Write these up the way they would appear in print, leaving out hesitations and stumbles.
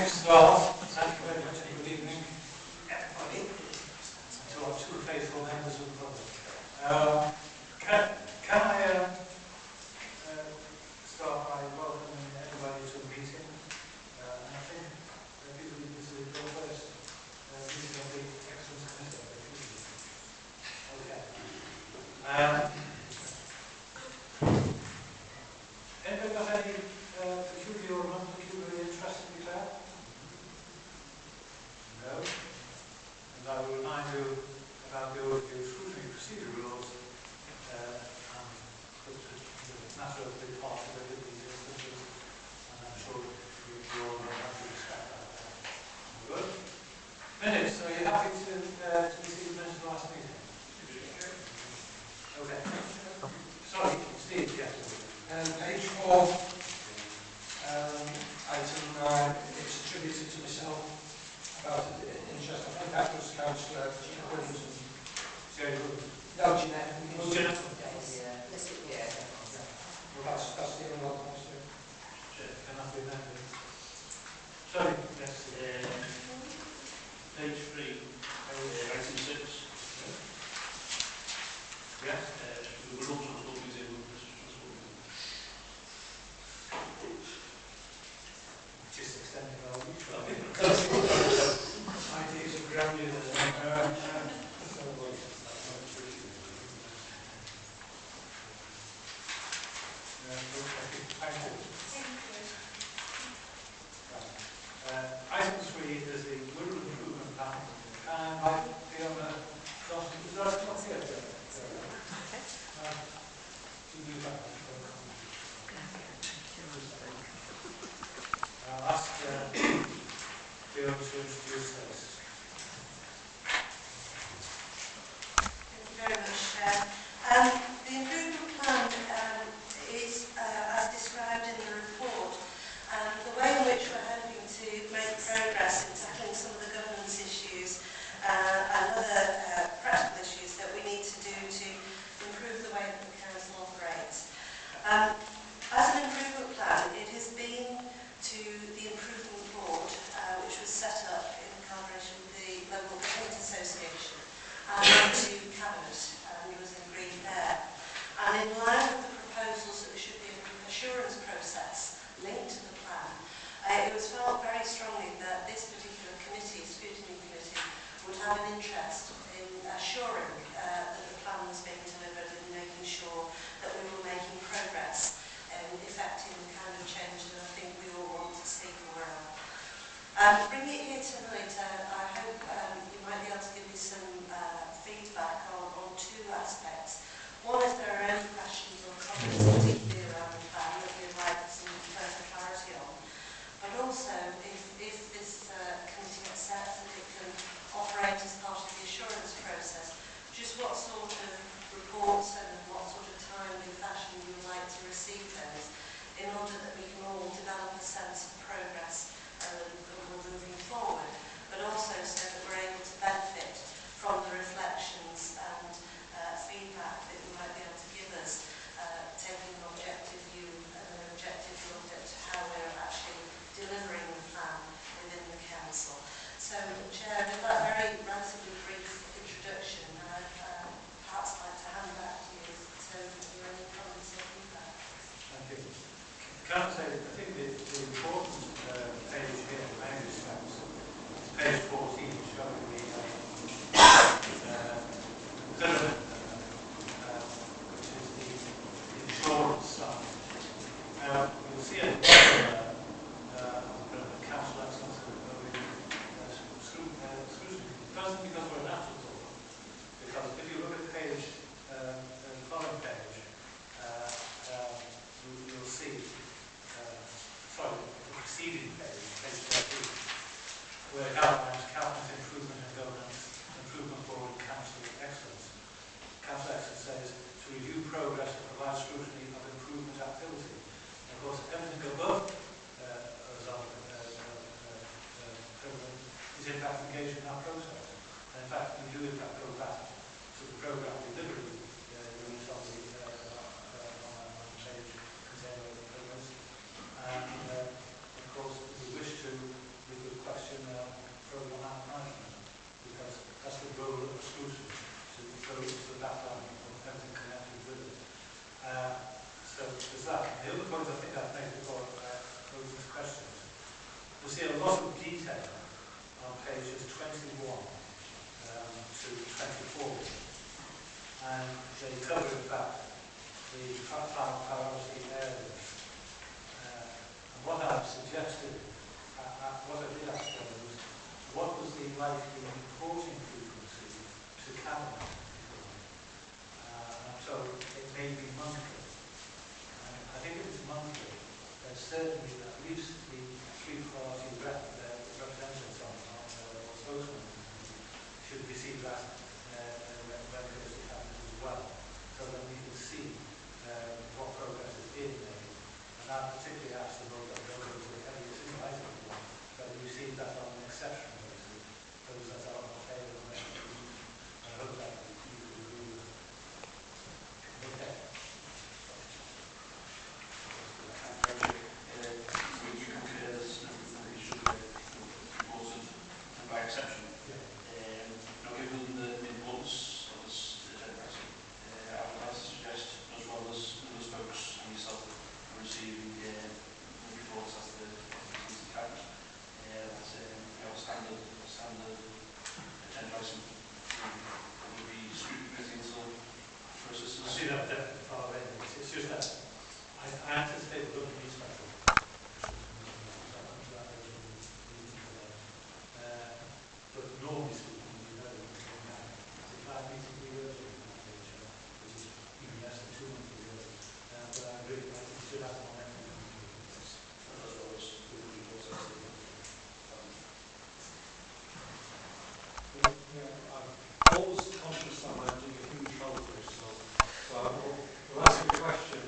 going to start. Thank you very much and good evening, everybody, to our two faithful members of the public. Can I start by welcoming everybody to the meeting? And I think this is your first meeting of the Excellence Committee. Okay. Anybody got any peculiar or non-peculiar interest to declare? No? And I will remind you about the overview scrutiny procedure rules and put the matter of the part of it in these instances, and I'm sure you all know how to respect that. Good? Minutes, are you happy to receive the minutes of the last meeting? Okay. Sorry, Steve, yes. Page 4, item 9, it's attributed to myself about interest. I think that was Councillor Jeanette Williamson. Very good. No, Jeanette. Oh, Jeanette. Yeah. Well, that's the only one I want to. Can I be amended? Sorry, yes. Page 3, item 6. Yes. The Wirral Transport Museum and British Transport Museum. Just extending our reach. Ideas of grandeur. Item 3 is the Wirral Improvement Plan. Can I invite the owner, Johnson, is there a copy of it? I'll ask the owner to introduce this. Thank you very much, Chair. The improvement plan is, as described in the report, the way in which we're hoping to make progress in tackling some of the governance issues and other practical issues that we need to do to improve the way that the Council operates. As an improvement plan, it has been to the Improvement Board, which was set up in collaboration with the Local Government Association, and to Cabinet, and it was agreed there. And in line with the proposals that there should be an assurance process linked to the plan, it was felt very strongly that this particular committee, Scrutiny Committee, would have an interest in assuring that the plan was being delivered and making sure that we were making progress in effecting the kind of change that I think we all want to see in Wirral. Bringing it here tonight, I hope you might be able to give me some feedback on two aspects. One, if there are any questions or comments particularly around the plan that you'd like some further clarity on. But also, if this committee accepts that it can operate as part of the assurance process, just what sort of reports and what sort of timely fashion you would like to receive those in order that we can all develop a sense of progress and we're moving forward, but also so that we're able to benefit from the reflections and feedback that you might be able to give us, taking an objective view and an objective look at how we're actually delivering the plan within the Council. So, Chair, with that very relatively brief introduction, I'd perhaps like to hand back to you so if there are any comments or feedback. Thank you. Can I say, I think the important page here, in many respects, is page 14, showing the pyramid, which is the insurance side. Now, you'll see at the bottom there, Council Excellence Scrutiny. It doesn't because we're an afterthought, because if you look at page, the following page, you'll see, sorry, the preceding page, page 13, where it outlines Cabinet Improvement and Governance, Improvement Board, Council Excellence. Council Excellence says to review progress and provide scrutiny of improvement activity. And of course, everything above program is in fact engaged in that process. And in fact, we do in fact go back to the programme delivery release on the page containing all the progress. And of course, we wish to see a lot of detail on pages 21 to 24, and they cover, in fact, the priority areas. And what I've suggested, what I did ask for was, what was the likely reporting frequency to Cabinet? So it may be monthly. I think if it's monthly, then certainly at least the three party representatives on or spokesmen should receive that when it goes to Cabinet as well, so that we can see what progress is being made. And I particularly asked the vote that goes with every single item that we receive that on an exceptional basis, those that are on favour of resolution. I hope that you could agree with it. Okay. We concur that it should be reported and by exception. Yeah. Now, given the importance of this agenda item, I would like to suggest, as well as others folks and yourself, receiving the reports as the cabinet, that a standard agenda item would be scrutinising until processes. I see that definitely far away. It's just that I anticipate we're going to be special. But normally speaking, you know, it's a client meeting per year, which is even less than 2 months a year. But I agree, I think it should have momentum. As well as the reports as the I'm always conscious that I'm doing a huge hole for myself. So I'll ask a question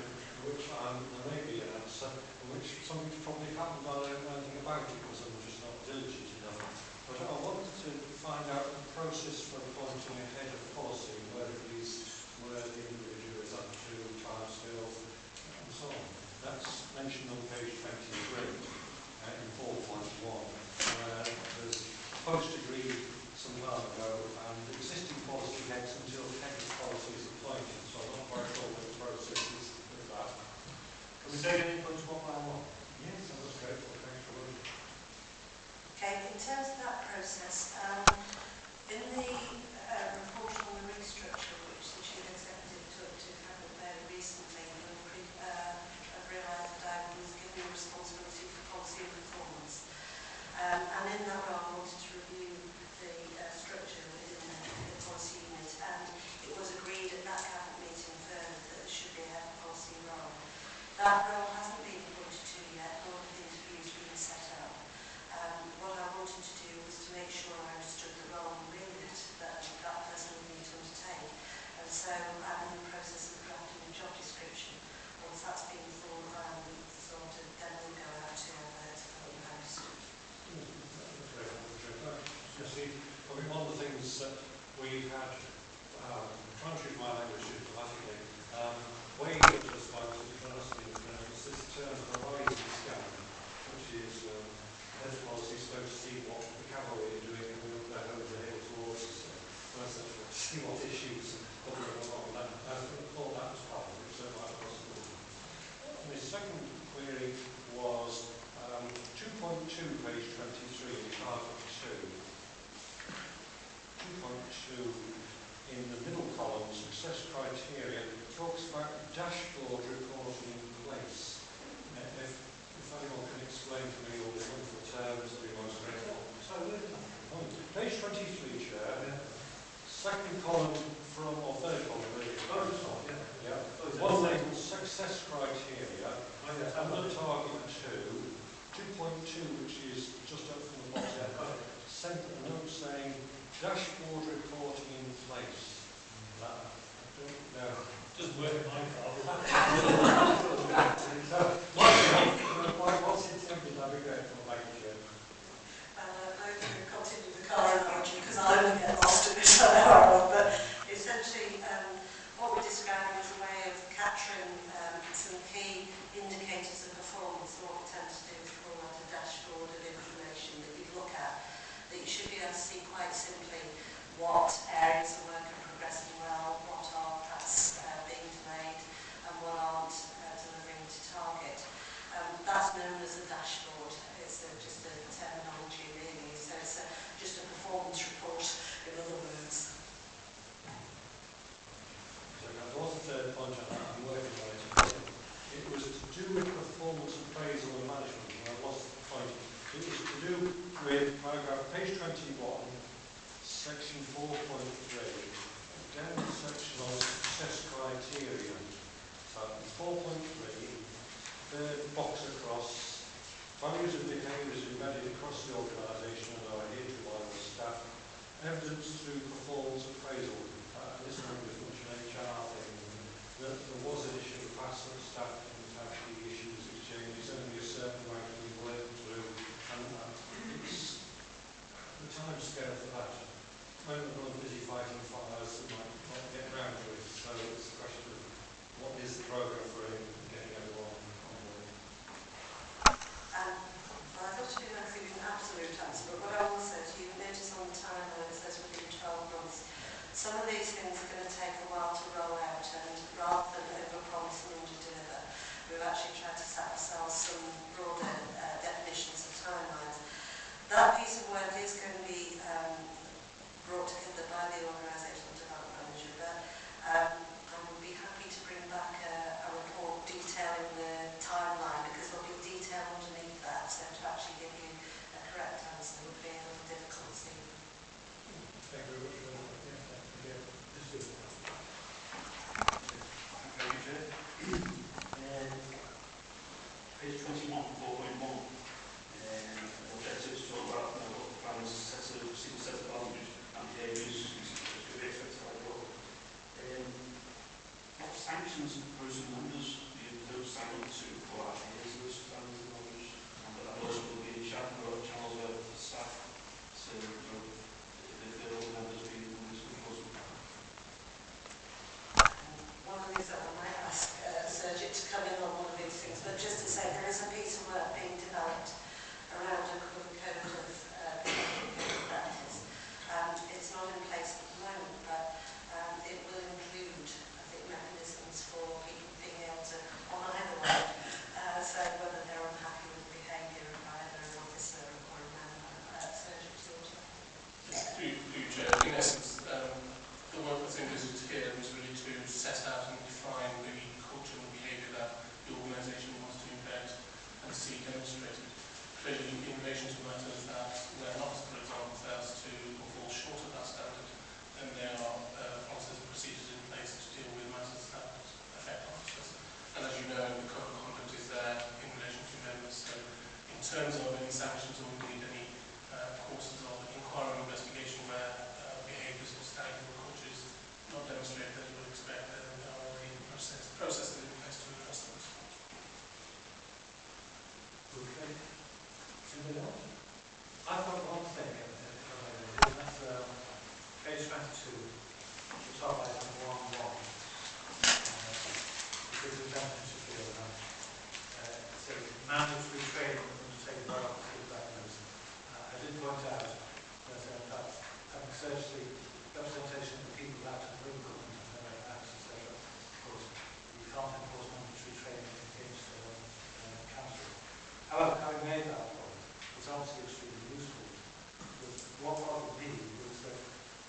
which there may be an answer, which something probably haven't done anything about it because I'm just not diligent enough. But I wanted to find out the process for appointing a head of policy, where the individual is up to, timescales, and so on. That's mentioned on page 23 in 4.1. There's post agreed some time ago, and existing policy heads until head of policy is appointed, so I'm not quite sure what the process is with that. Can we take any points one by one? Yes, that was great. Well, thanks very much. Okay, in terms of that process, in the report on the restructure, which the Chief Executive took to Cabinet very recently, I've realised that I was given responsibility for policy and performance. And in that role, I wanted to review the structure within the policy unit, and it was agreed at that Cabinet meeting further that there should be a head of policy role. That role hasn't been appointed to yet, nor have the interviews been set up. What I wanted to do was to make sure I understood the role and remit that that person would need to undertake. And so I'm in the process of drafting a job description. Once that's been sorted, then we'll go out to post. You see, I mean, one of the things that we had, trying to use my language diplomatically, waived as far as this term horizon scan, which is head of policy supposed to see what the cavalry are doing and we look their over the hill towards us. See what issues are going on. I thought that was part of it, so that was possibility. And the second query was 2.2, page 23, in Article 2. 2.2, in the middle column, success criteria, talks about dashboard reporting in place. If anyone can explain to me all the wonderful terms, I'd be most grateful. Page 23, Chair. Yeah. Second column from, or third column, really. Oh, this one, yeah. Yeah. Oh, is One that label success criteria. Oh, yes, I've Under got it. target 2, 2.2, which is just up from the bottom. Sent a note saying dashboard reporting in place. I don't know. Just work in my car. What's intended? I'd be grateful. Thank you. I'm going to continue the car analogy because I only get lost in this hour. But essentially, what we're describing is a way of capturing some key indicators of performance. And what we tend to do is call that a dashboard of information that you look at, that you should be able to see quite simply what areas of work are progressing well, what are perhaps being delayed, and what aren't delivering to target. That's known as a dashboard. It's just a do with paragraph page 21, section 4.3, again the section on success criteria. So 4.3, third box across, values and behaviours embedded across the organisation and are adhered to by the staff, evidence through performance appraisal. This one was much an HR thing. There was an issue in the past that staff didn't have the issues exchanged. There's only a certain amount we've worked through, and it's the time scale for that. When we're busy fighting fires, we might not get round to it. So it's a question of what is the programme for getting everyone on board. Well, I thought you were giving an absolute answer, but what I will say is you notice on the timeline it says within 12 months. Some of these things are going to take a while to roll out, and rather than over-promise and under-deliver, we've actually tried to set ourselves some broader definitions of timelines. That piece of work is going to be brought together by the Organisational Development Manager, but I would be happy to bring back a report detailing the timeline, because there'll be detail underneath that, so to actually give you a correct answer would be a little difficult to see. Thank you very much. Thank you, Chair. Page 21, 4.1. Objectives talk about what the plan is set of single set of values and behaviours to be expected by the law. What sanctions and pros and numbers do you propose sign up to for adherence to those standards and values? And also will be channels where the staff to if all the members being enforcement plan. One of these that I might ask Sergio to come in on one of these things, but just to say there is a piece of work being developed around a code of behaviour practice. It's not in place at the moment, but it will include, I think, mechanisms for people being able to, on either way, say whether they're unhappy with the behaviour of either an officer or a member. Sergio, Through Chair, in essence, the work that's envisaged here is really to set out and define the culture and behaviour that the organisation wants to embed and see demonstrated. Clearly, in relation to matters that where an officer, for example, fails to or falls short of that standard, then there are policies and procedures in place to deal with matters that affect officers. And as you know, the code of conduct is there in relation to members. So in terms of any sanctions or indeed any courses of inquiry or investigation where behaviours or standing or cultures not demonstrated that you would expect, then there are already processes in place to address those. Okay. Anybody else? I've got one thing, and that's page 22, the top item 1.1. This is exemption to feel that it says mandatory training undertaken by officers that knows. I did point out that having searched the representation of the people that have no government and their acts, etc., of course, you can't enforce mandatory training against council. However, having made that point, it's obviously extremely useful, because what bothered me was that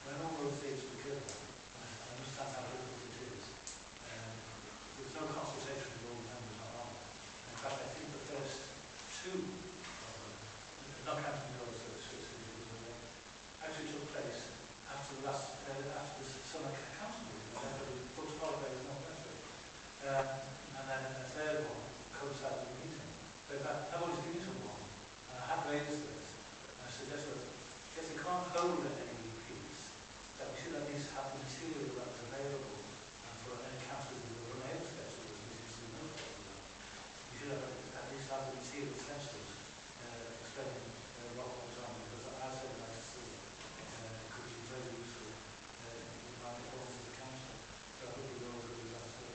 when a number of things were given, and I understand how difficult it is, there's no consultation with all the members on it. In fact, I think the first two of them, not counting those that actually took place after the summer council meeting, when everybody booked holidays and all the rest of it. And then a third one coincided with the meeting. But I've always been to one, and I have raised this, and I suggest that if they can't hold any peace, that we should at least have the material that is available for any councillors who are unable to get to those meetings through no fault of that. We should at least have the material sent to us explaining what goes on, because I certainly like to see it could be very useful in my performance as a council. So I hope we all agree with that too.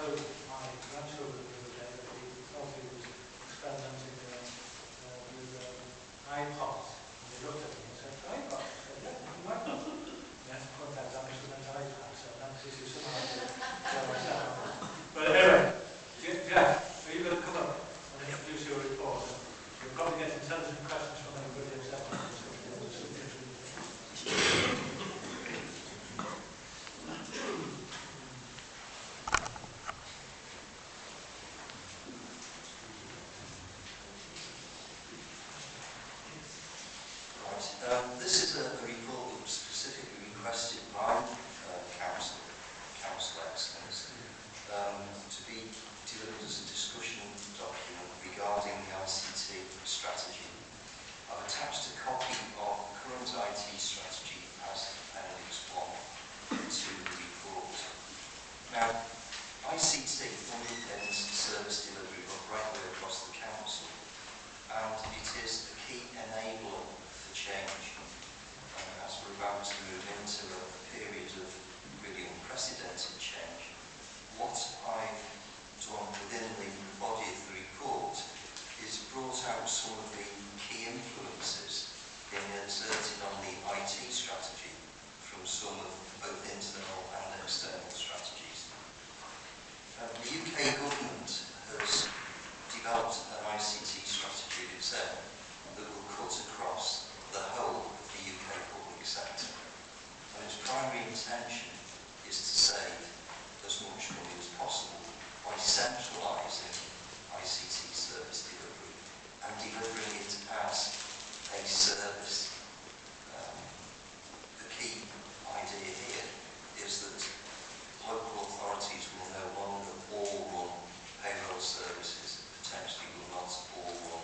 showed my grandchildren the other day that he thought he was experimenting with iPods. And they looked at me and said, iPods? I said, yeah, iPods. And then point out how much they meant iPads, so then this is somehow myself. But anyway, Jeff, are you going to come up and introduce your report? You'll probably get intelligent questions from anybody except me. This is a report that was specifically requested by Council Excellence, to be delivered as a discussion document regarding the ICT strategy. I've attached a copy of the current IT strategy as Appendix 1 to the report. Now, ICT underpins service delivery right the way across the Council, and it is a key enabler for change. As we're about to move into a period of really unprecedented change, what I've done within the body of the report is brought out some of the key influences being exerted on the IT strategy from some of both internal and external strategies. The UK government has developed an ICT strategy of its own that will cut across the whole of the UK public sector. And its primary intention is to save as much money as possible by centralising ICT service delivery and delivering it as a service. The key idea here is that local authorities will no longer all run payroll services, potentially will not all run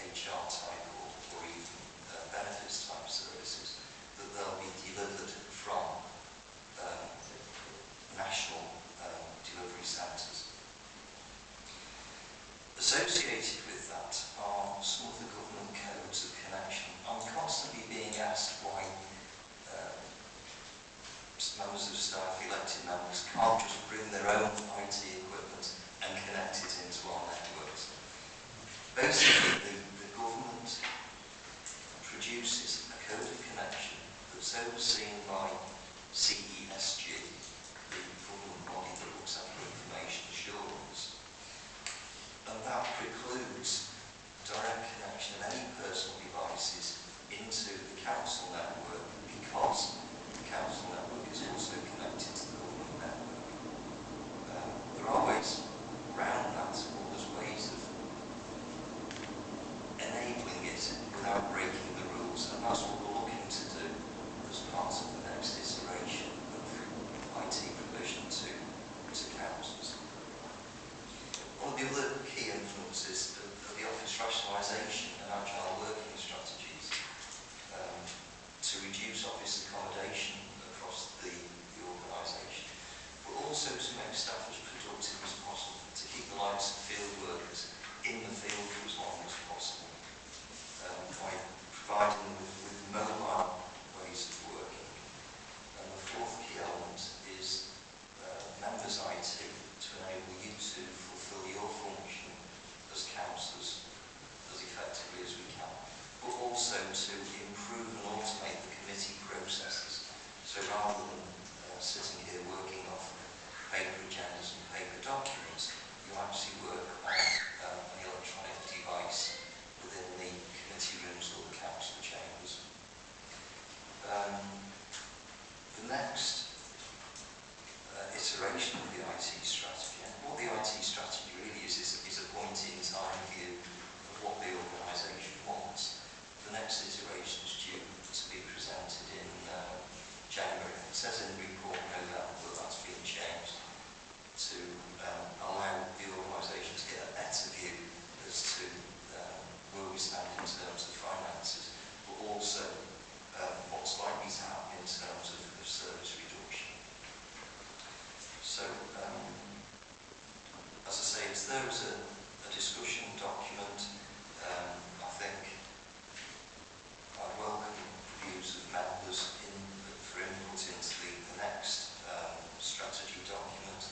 HR type or even benefits type services, that they'll be delivered from national delivery centres. Associated with that are some of the government codes of connection. I'm constantly being asked why members of staff, elected members, can't just bring their own IT equipment and connect it into our networks. Basically, the government produces a code of connection that's overseen by CESG, the government body that looks after information assurance, and that precludes direct connection of any personal devices into the council network because the council network is also connected to the government network. There are ways around that, or there's ways of enabling it without breaking the rules, and that's what we're looking to do as part of the next iteration of IT provision to councils. One of the other key influences of the office rationalisation and agile working strategies to reduce office accommodation across the organisation, but also to make staff as productive as possible, to keep the likes of field workers in the field for as long as possible, by providing them with mobile ways of working. And the fourth key element is members' IT to enable you to fulfil your function as councillors as effectively as we can, but also to improve and automate the committee processes. So rather than sitting here working off paper agendas and paper documents, you actually work on an electronic device within the committee rooms or the council chambers. The next iteration of the IT strategy, and what the IT strategy really is a point-in-time view of what the organisation wants. The next iteration is due to be presented in January. It says in the report November, but that's been changed to allow the organisation to get a better view as to where we stand in terms of finances, but also what's likely to happen in terms of service reduction. So, as I say, it's there as a discussion document. I think I welcome views of members for input into the next strategy document.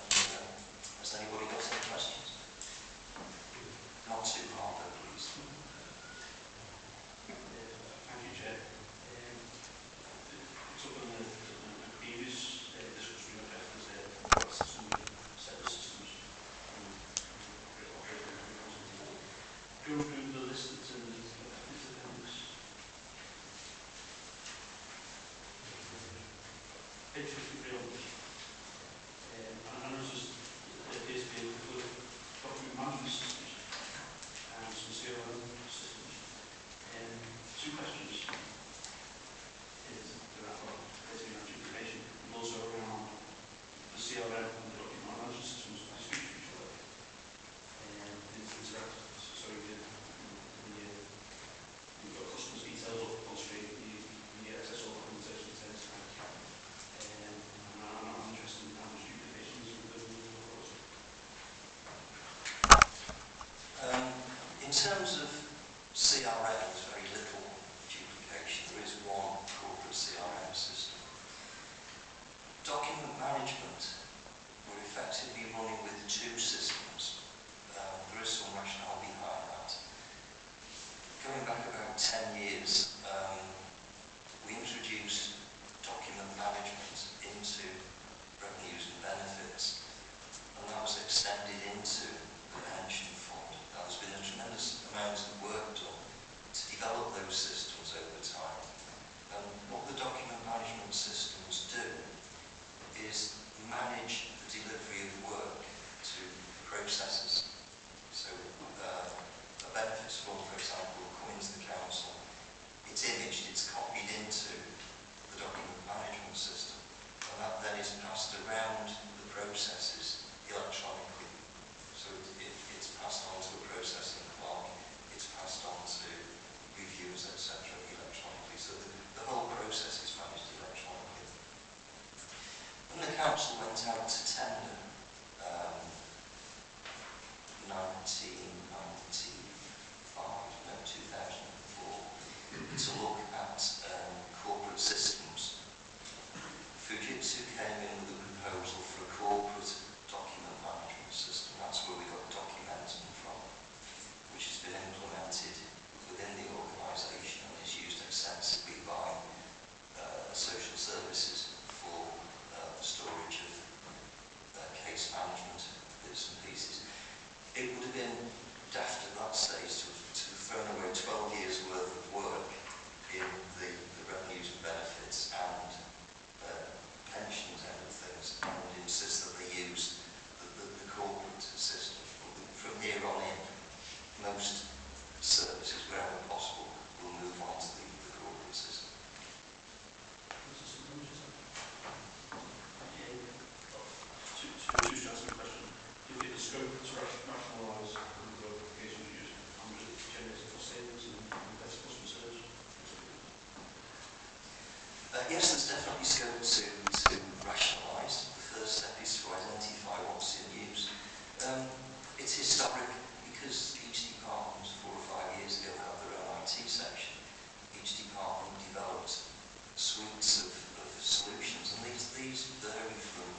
And CRM and the document management systems are future work. So you've got customers' details up on screen, you access all documentation details. I'm interested in how much duplication is within the reports. In terms of CRM, there's very little duplication. There is one corporate CRM system. Document management, we're effectively running with two systems. There is some rationale behind that. Going back about 10 years, we introduced document management into revenues and benefits, and that was extended into the pension fund. Now, there's been a tremendous amount of work done to develop those systems over time. And what the document management systems do is manage the delivery of work to processes. So a benefits fund, for example, will come into the council, it's imaged, it's copied into the document management system, and that then is passed around the processes electronically. So it's passed on to a processing clerk, it's passed on to reviewers, etc. electronically. So the whole process is managed electronically. When the council went out to tender 2004, to look at corporate systems, Fujitsu came in with a proposal for a corporate document management system. That's where we got Documentum from, which has been implemented within the organisation and is used extensively by social services for the storage of case management bits and pieces. It would have been daft at that stage to have thrown away 12 years' worth of work in the revenues and benefits and pensions end of things, and insist that they use the corporate system. From here on in, most services, wherever possible, will move on to the corporate system. Two strands of the question. Do you get the scope to rationalise the application you use? How much it generates cost savings and better customer service? Yes, there's definitely scope to rationalise. The first step is to identify what's in use. It's historic because each department 4 or 5 years ago had their own IT section. Each department developed suites of solutions, and these vary from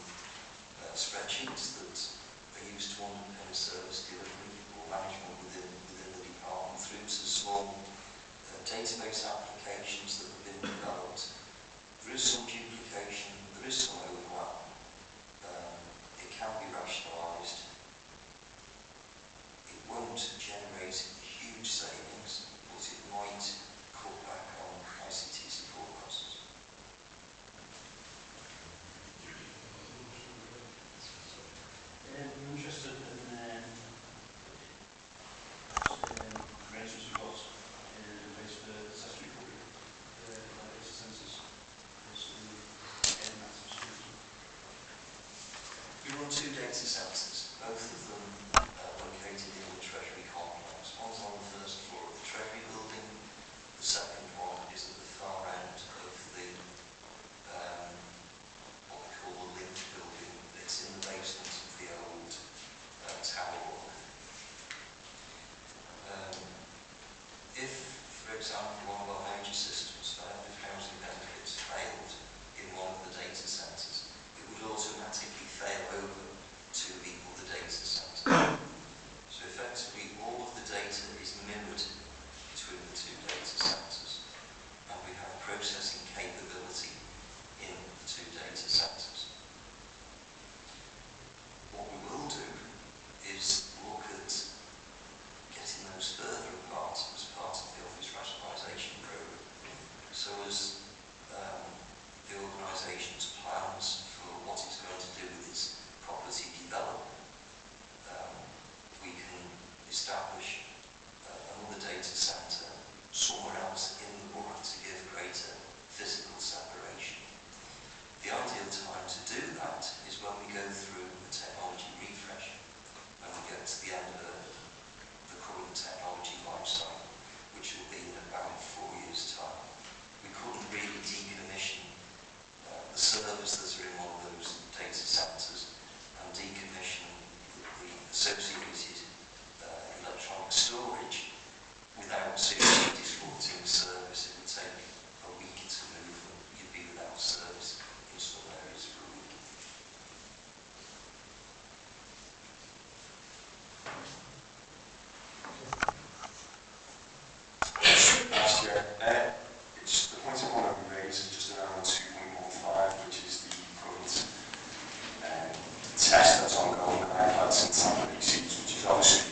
spreadsheets that are used to underpin service delivery or management within the department, through to small database applications that have been developed. There is some duplication, there is some overlap. It can be rationalised. It won't generate huge savings, but it might cut back on ICT support costs. I'm interested in arrangements you've got in place for disaster recovery, data centres, We run 2 data centres, both of them located in the Treasury complex. One's on the first floor of the Treasury building, the second one is at the far end of the what we call the Link building. It's in the basement of the old tower block. If, for example, one of our major systems for end of housing benefits failed in one of the data centres, it would automatically fail over to the other data centre. So effectively all of the data is mirrored between the 2 data centres. to the end of the current technology life cycle, which will be in about 4 years' time. We couldn't really decommission the servers that are in one of those data centres and decommission the associated electronic storage without seriously disrupting service. It would take a week to move them. You'd be without service in some areas for a week. Last year, it's the point I want to raise is just around 2.15, which is the current test that's ongoing on iPads and tablet PCs, which is obviously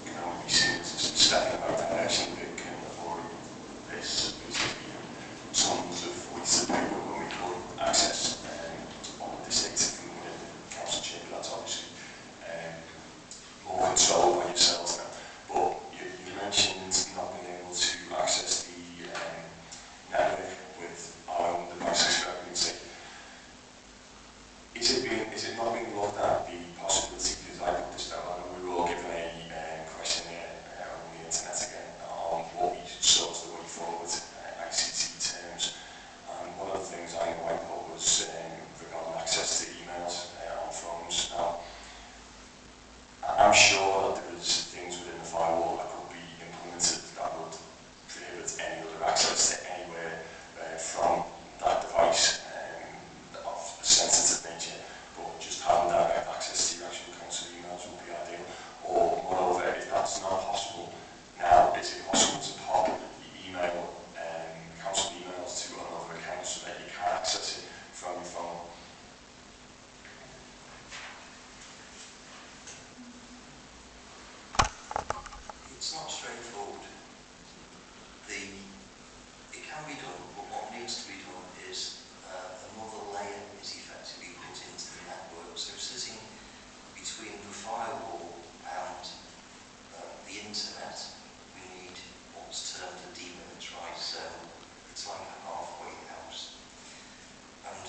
can only be seen as a step in the right direction that can avoid this. Tons of weeks of paper when we could access all of this data from within the council chamber. That's obviously more control by yourselves now. But you mentioned not being able to access the network with our own devices for everything. Is it not being looked at the possibility, because I put this down, I know we were all given a questionnaire on the internet again on what we saw as the way forward, ICT terms, and one of the things I know I put was regarding access to emails on phones. Now, I'm sure that there is things within the firewall that could be implemented that would prohibit any other access to anywhere from that device of a sensitive nature, but just having direct access to your actual council emails would be ideal. Or moreover, if that's not possible now, is it possible to pop the email, council emails to another account so that you can access it from your phone? It's not straightforward. It can be done, but what needs to be done is another layer is effectively put into the network. So sitting between the firewall and the internet, we need what's termed a demilitarized zone. It's like a halfway house. And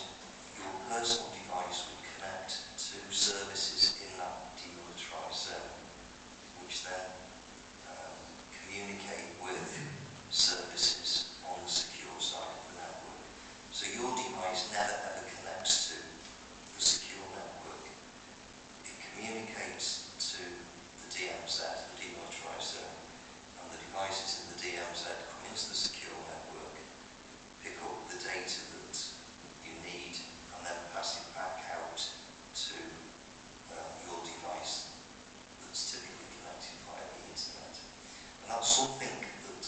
your personal device would connect to services in that demilitarized zone, which then communicate with services on the secure side of the network. So your device never ever connects to the secure network. It communicates to the DMZ, the demilitarized zone, and the devices in the DMZ come into the secure network, pick up the data that you need, and then pass it back out to your device that's typically connected via the internet. And that's something that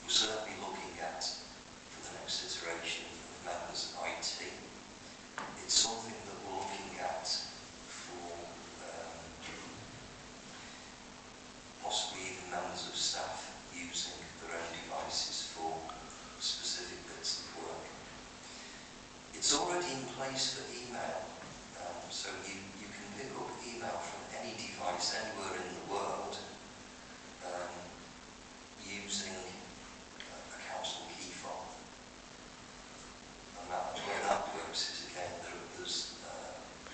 we're certainly looking at for the next iteration of members of IT. It's something that we're looking at for possibly even members of staff using their own devices for specific bits of work. It's already in place for email, so you can pick up email from any device anywhere in the world using a council key fob. And the way that works is, again, there's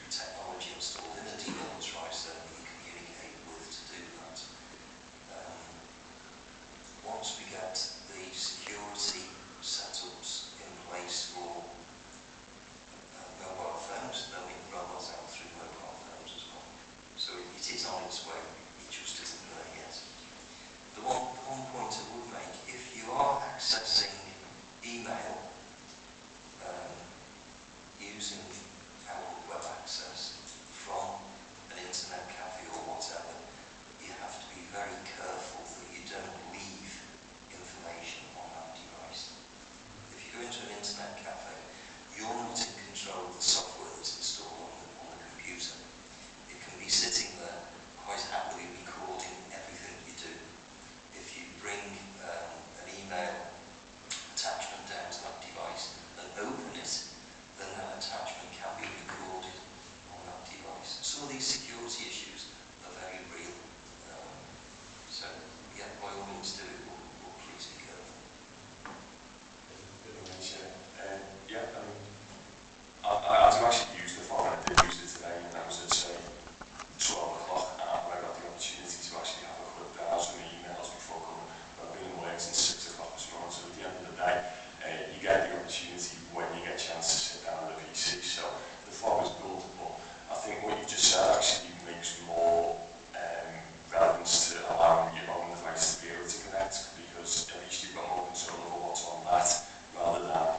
technology installed in a demilitarized zone that you communicate with to do that. Once we get the security setups in place for mobile phones, then we can roll that out through mobile phones as well. So it is on its way, it just isn't there yet. The one point I would make, if you are accessing email using Outlook web access from an internet cafe or whatever, you have to be very careful that you don't leave information on that device. If you go into an internet cafe, you're not in control of the software that's installed on the computer. It can be sitting there quite happily recording everything you do. If you bring an email attachment down to that device and open it, then that attachment can be recorded on that device. Some of these security issues are very real. So, yeah, by all means do it, but please be careful. Yeah, I mean, I do actually use the phone. I did use it today, and I was at 12 o'clock, and I think what you just said actually makes more relevance to allowing your own device to be able to connect, because at least you've got more control over what's on that rather than a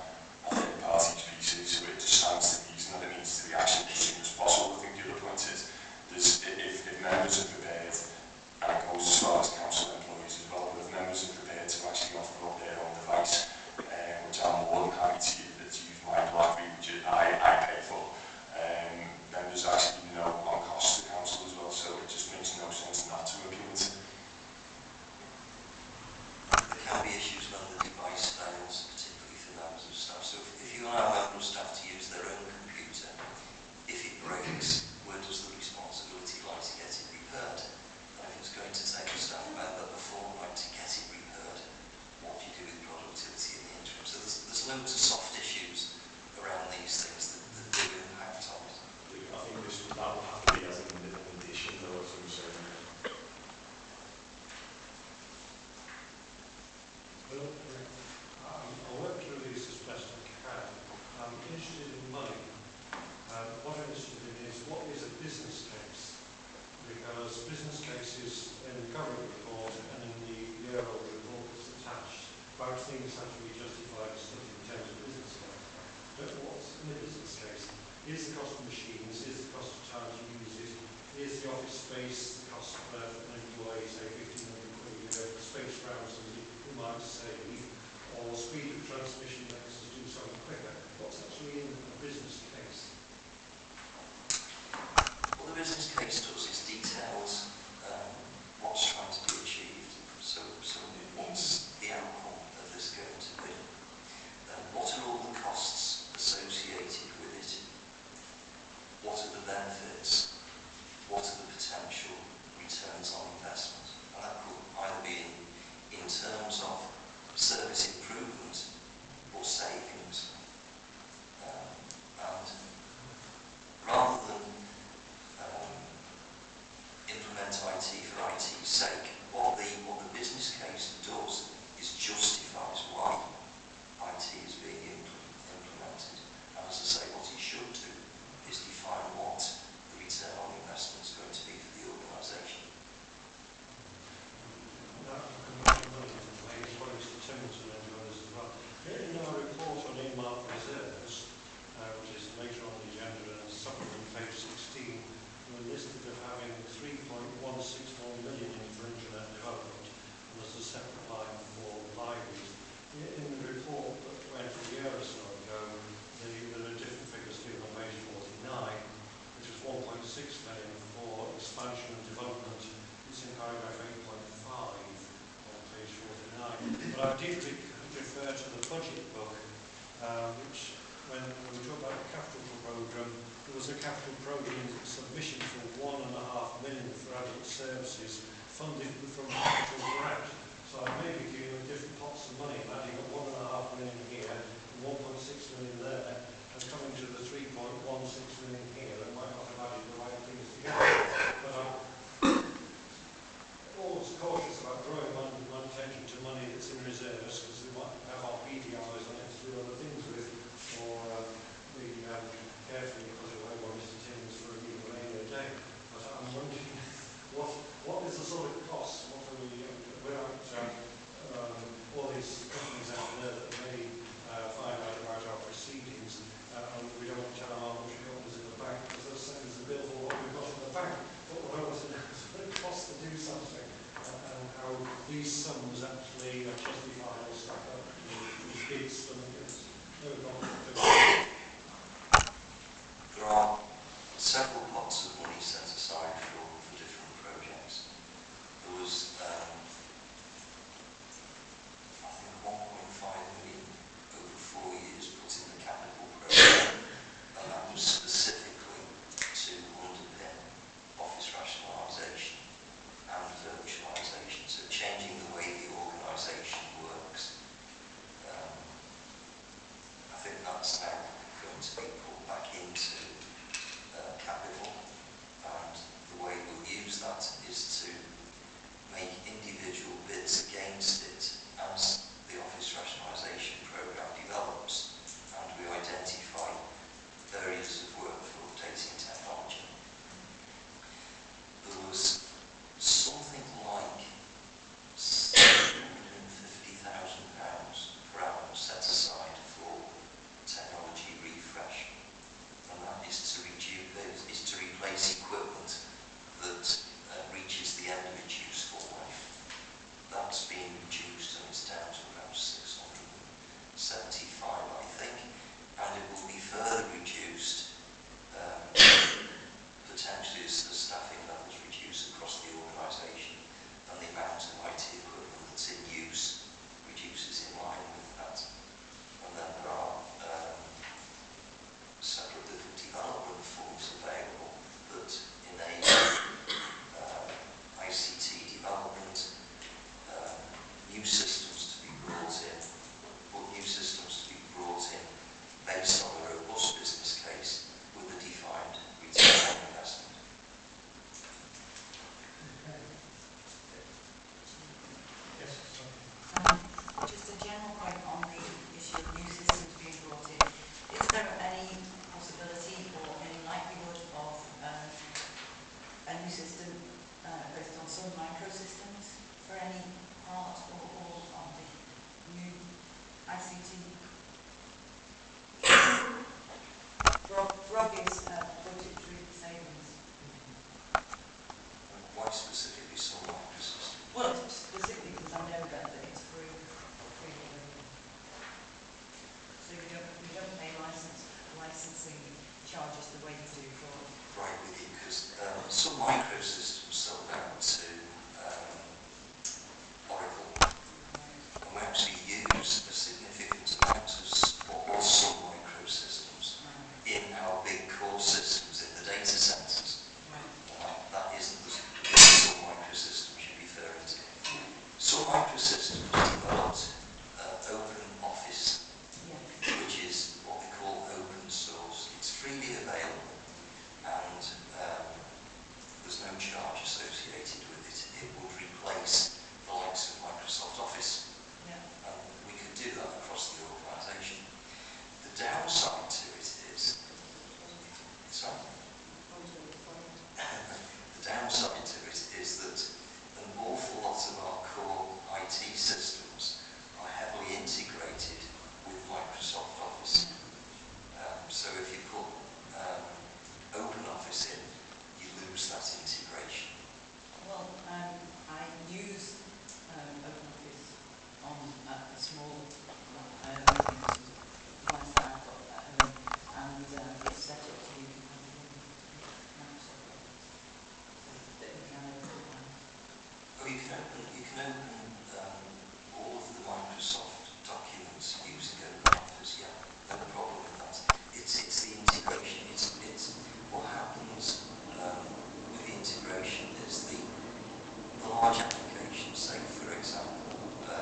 third party's pieces. So it just stands to reason that it needs to be actually as soon as possible. I think the other point is if members are prepared, and it goes as far as council employees as well, but if members are prepared to actually offer up their own device, which I'm more than happy to use my BlackBerry, which I pay for, then there's actually no on cost to council as well, so it just makes no sense not to implement it. There can be issues when the device fails, particularly for members of staff. So if you allow members of staff to use their own computer, if it breaks, where does the responsibility lie to get it repaired? And if it's going to take a staff member a fortnight to get it repaired, what do you do with productivity in the interim? So there's loads of soft issues around these things that do impact on it. I think that will have to be as an addition though of some sort. Well, I'll work through these as best I can. I'm interested in money. What I'm interested in is what is a business case? Because business cases in the current report and in the Wirral report that's attached, about things have to be justified as stuff in terms of business case. But what's in a business case? Is the cost of machines, is the cost of time to use it, is the office space, the cost for an employee, say 1,500 quid a year, space around somebody who might save, or speed of transmission makes us do something quicker. What's actually in a business case? What the business case does is details what's trying to be achieved. So what's the outcome of this going to be? What are all the costs associated with it? What are the benefits? What are the potential returns on investment? And that could either be in terms of service improvement or savings. And rather than implement IT for IT's sake, what the business case does is justifies why IT is being implemented. And as I say, what it should do is define what the return on investment is going to be for the organisation. In our report on earmark reserves, which is later on the agenda and supplement page 16, we're listed of having 3.161 million in for internet development, and there's a separate line for libraries. In the report that went a year or so ago, there are different figures given on page 49, which was 1.6 million for expansion and development. It's in paragraph 8.5 on page 49. But I did refer to the budget book, which when we talk about the capital programme, there was a capital programme submission for 1.5 million for adult services funded from capital grant. So I may be giving them different pots of money and adding up 1.5 million here and 1.6 million there and coming to the 3.16 million here and might not have added the right things together. But I'm always cautious about drawing my attention to money that's in reserves because we might have our PDIs on it to do other things with, or we carefully put away what Mr. Timmins for a rainy day. But I'm wondering what is the sort of cost? What are we without all these companies out there that may find out about our proceedings, and we don't tell them how much we got in the bank because they'll send us a bill for what we've got in the bank. But what I want to know is what it costs to do something, and how these sums actually are justified or stack up with bids for them. There are several pots of money set aside for different projects. There was, I think, 1.5 million over 4 years put in the capital programme, and that was specifically to underpin office rationalisation and virtualisation, so changing the way the organisation works. I think that's now going to be put back into capital can open all of the Microsoft documents using OpenOffice, yeah, no problem with that. It's the integration. It's what happens with the integration is the large applications, say for example, the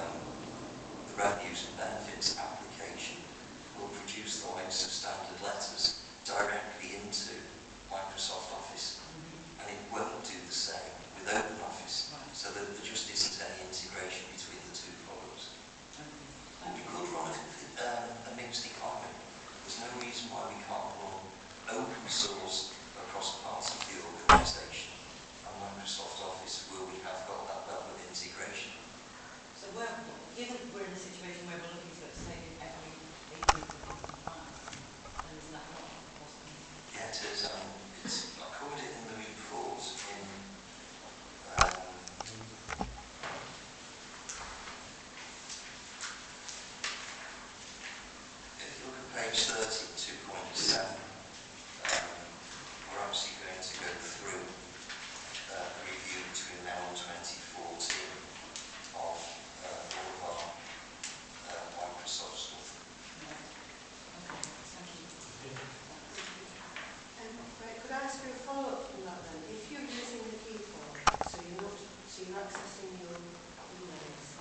revenues and benefits application will produce the likes of standard letters directly into Microsoft Office, and it won't do the same with OpenOffice, so that there just isn't any integration between the two products. We could run a mixed economy. There's no reason why we can't run open source across parts of the organisation and Microsoft Office where we have got that level of integration. So given we're in a situation where we're looking to take every 18 into compliance, then is that not possible? Yeah, it is. I covered it in the report in if you look at page 32.7, we're actually going to go through a review between now and 2014 of all of our Microsoft stuff. Right. Okay, thank you. Right, could I ask you a follow-up from that then? If you're using the key fob, so you're accessing your emails,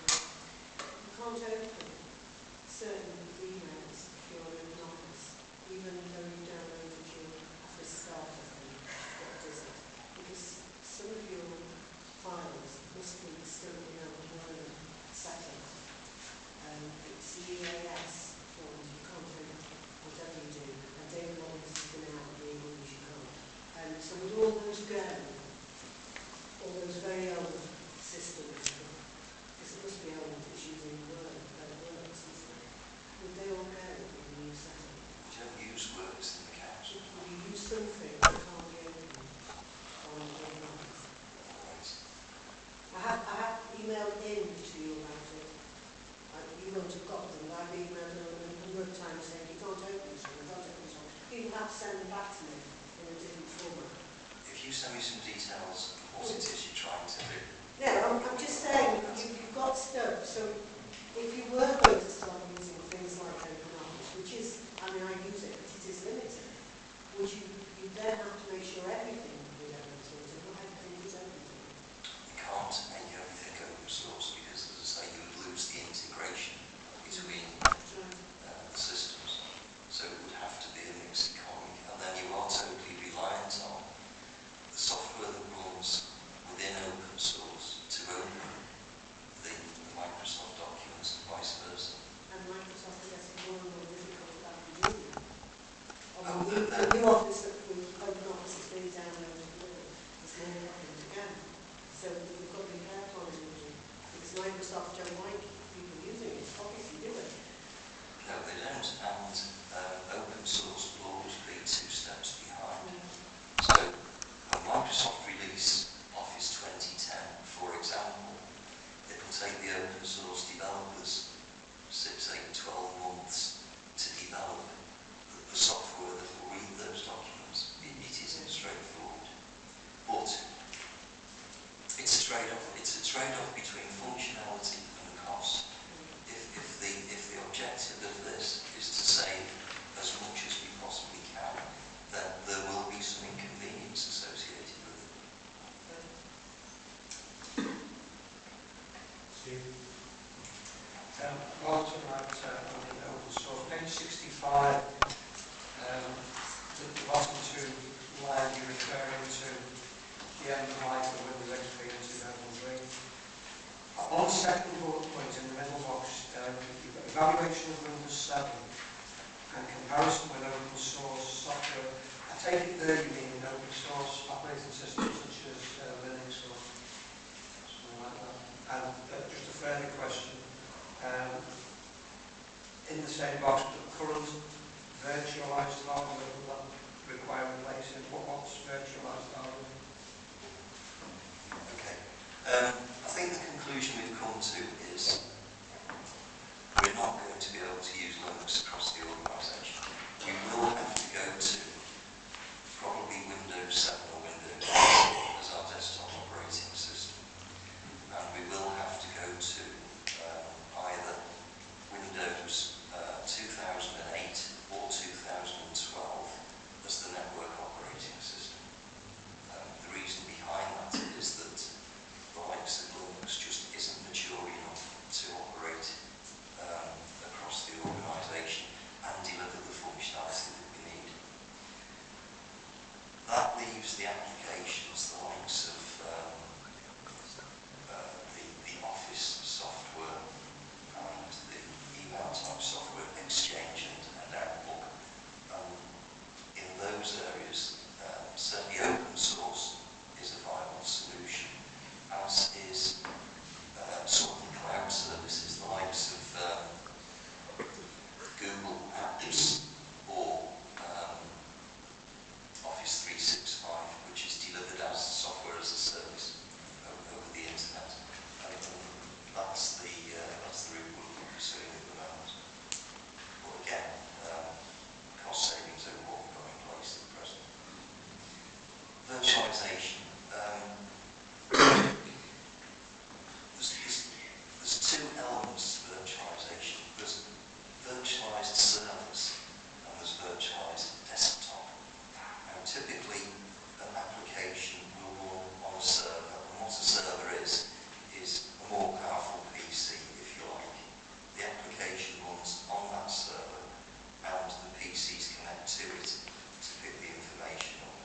you can't open certain emails if you're in an office, even though you downloaded your Office Start, I think, what does it? Because some of your files must be still in the Word settings. It's EAS forms, you can't open whatever you do, and David Wallace has been out of the English, you can't. So with all those go, all those very old systems, because it must be old, it's using Word, Works and stuff, would they all go in the new setting? We don't use Works in the council. Would you use something that can't be opened on Office? Always. I have emailed in to you about it. You won't have got them, but I've emailed them a number of times saying you can't open this one, you can't open this one. You have to send them back to me in a different format. If you send me some details of what it is you're trying to do. No, I'm just saying, you've got stuff, so if you were going to start using things like OpenOffice, which is, I mean, I use it, but it is limited, would you then have to make sure everything is open source, and not everything is open source? You can't make everything open source because, as I say, you would lose the integration between the systems. So it would have to be a mixed economy, and then you are totally reliant on the software that runs within open source to open the Microsoft documents and vice versa. And Microsoft is getting more and more difficult about doing that. The new office that OpenOffice has been downloaded with is more problem to go. So we've got to be careful on it, because Microsoft don't like people using it. Obviously do it. No, they don't, and open source will always be 2 steps behind. So when Microsoft release Office 2010, for example, it will take the open source developers 6, 8, 12 months to develop the software that will read those documents. It isn't straightforward, but it's a trade-off. It's a trade-off between functionality and cost. If the objective of this is to save as much as we possibly can, then there will be some inconvenience associated with it. Steve? While talking about open source, page 65, the bottom 2 line you're referring to the end of life of Windows XP in 2003. On section manages the applications, the likes of the Office software and the email type software, Exchange and Outlook. In those areas, certainly open source is a viable solution, as is some of the cloud services, the likes of Google Apps or Office 365, which is delivered as software as a service over the internet. And that's the route we're pursuing at the moment. But again, cost savings are what we've got in place at present. Virtualization. There's two elements to virtualization. There's virtualized servers and there's virtualized desktop. Now, typically, an application will run on a server, and what a server is a more powerful PC, if you like. The application runs on that server, and the PCs connect to it to pick the information up.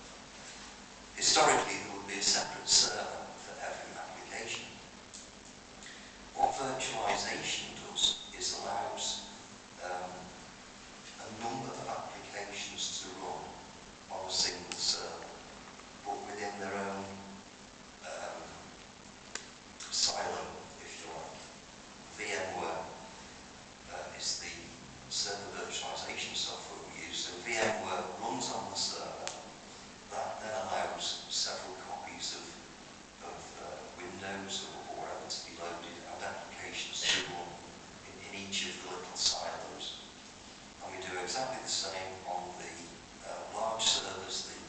Historically, there would be a separate server for every application. What virtualization does is allows a number of applications to run on a single server, but within their own silo, if you like. VMware is the server virtualization software we use. So VMware runs on the server. That then allows several copies of Windows or whatever to be loaded and applications to run in each of the little silos. And we do exactly the same on the large servers that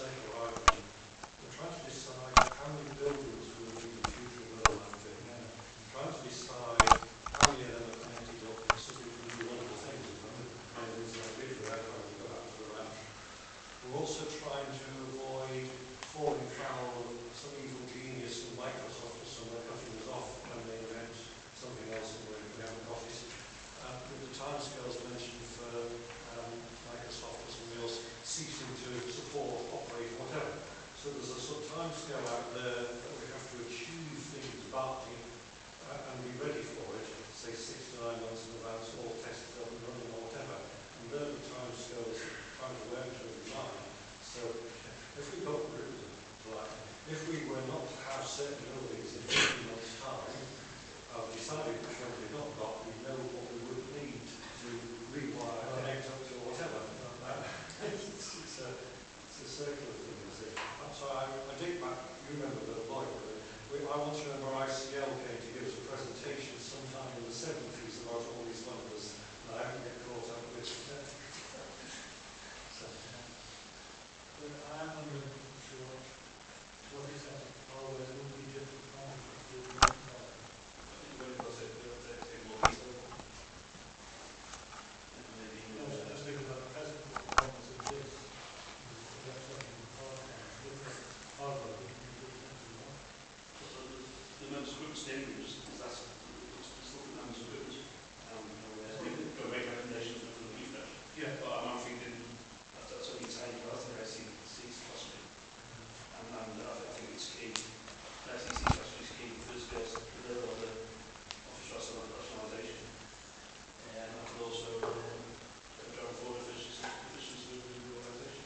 sake of argument, we're trying to decide how many buildings will be the future of urban landing. We're trying to decide how many of them are connected up so we can do wonderful things with them. And there's a big forever and go out to the ranch. We're also trying to avoid falling foul of some evil genius in Microsoft or somewhere cutting us off when they invent something else and we haven't got it. With the timescales mentioned for Microsoft or somebody else ceasing to support, operate, whatever. So there's a sort of timescale out there that we have to achieve things by and be ready for it, say 6 to 9 months in advance, all tested up and running or whatever. And they're the timescales trying to work to in mind. So if we got rid of them, like, if we were not to have certain buildings in 15 months' time, decided which ones we've not got, we know what we would need to rewire, connect up to whatever. It's a circular thing, is it? So I dig back, you remember the lawyer, I once remember ICL came to give us a presentation sometime in the 70s about all these numbers, and I haven't get caught up with it. So, but I am wondering, sure, to what extent are there will be different concepts that we don't know? Just think about the present performance of this. That's something different hardware, The members' group statement is that it's looking at members' group go make recommendations for the refresh. yeah. But I'm thinking that's only tiny part of the ICC strategy. And I think it's key. The ICC strategy is key because there's the level of the office rationalisation. And that could also drive forward efficiency within the organisation.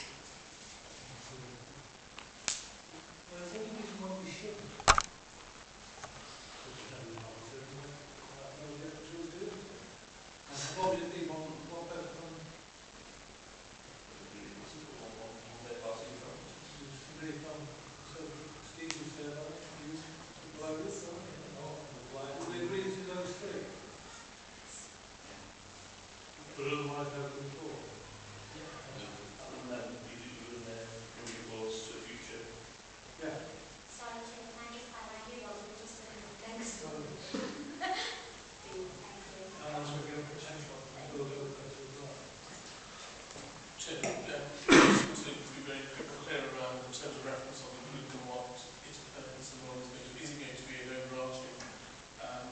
There's any reason why we shouldn't. What would it be one better than Steve was there about it, you blow this one, would we agree to those three? But otherwise never move forward. And then you would move your boards to the future. Yeah. Sorry, Chair, can I just highlight you what we just said in the next one? And also give potential to build over better as well. Chair, just to be very clear around in terms of reference on the group and what its purpose and role is going to be. Is it going to be an overarching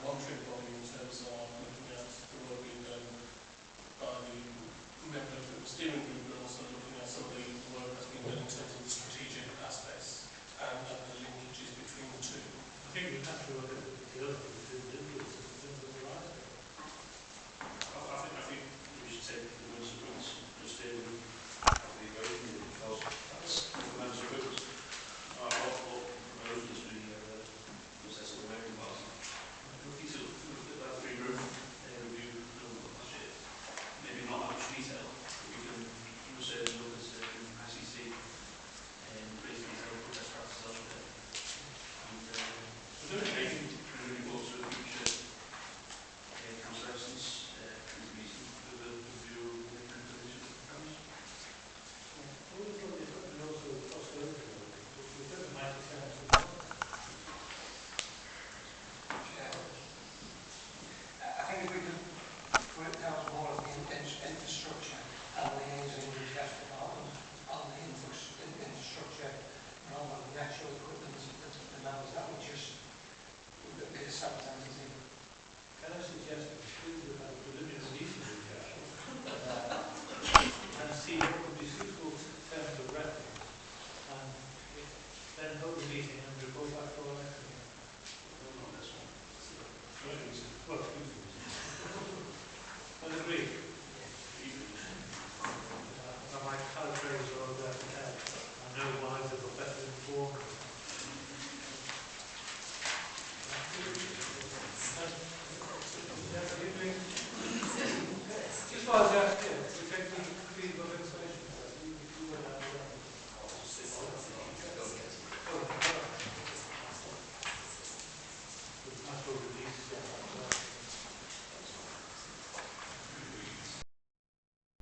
monitoring body in terms of looking at the work being done by the members of the steering group, but also looking at some of the work that's been done in terms of the strategic aspects and the linkages between the two? I think we have to look at the other individuals in terms of the right. I think we should take the members of groups just in the equation because that's the members of groups are what proposals we process the American party. If you look at that three group review last year, maybe not that much detail, but we can say look at ICC and great detail for best practices elsewhere. And maybe really close to the future council essence meeting with a view of the position of the council. Well, we thought we also crossed over to it, which we think might be sense. I think if we could work out more of the infrastructure and liaising with the health department on the infrastructure rather than the actual equipment that allows that would just be a sabotage. Can I suggest that we would have a preliminary meeting with Carol and see what would be suitable terms of reference and then hold the meeting and report back to our next meeting? Not this one. Well, usually. Well, agreed. I might paraphrase or ahead. I know wiser but better informed. Just while I was out here, we take the freedom of information. You went out there. With natural release.